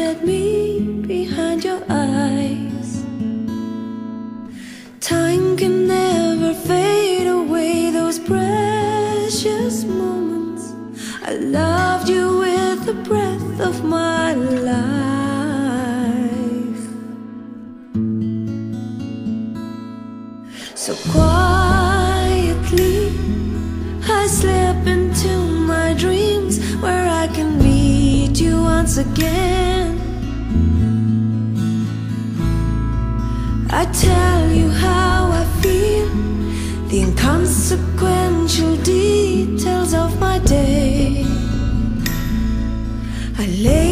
at me behind your eyes. Time can never fade away those precious moments. I loved you with the breath of my life. So quietly I slip into my dreams, where I can meet you once again. I tell you how I feel, the inconsequential details of my day. I lay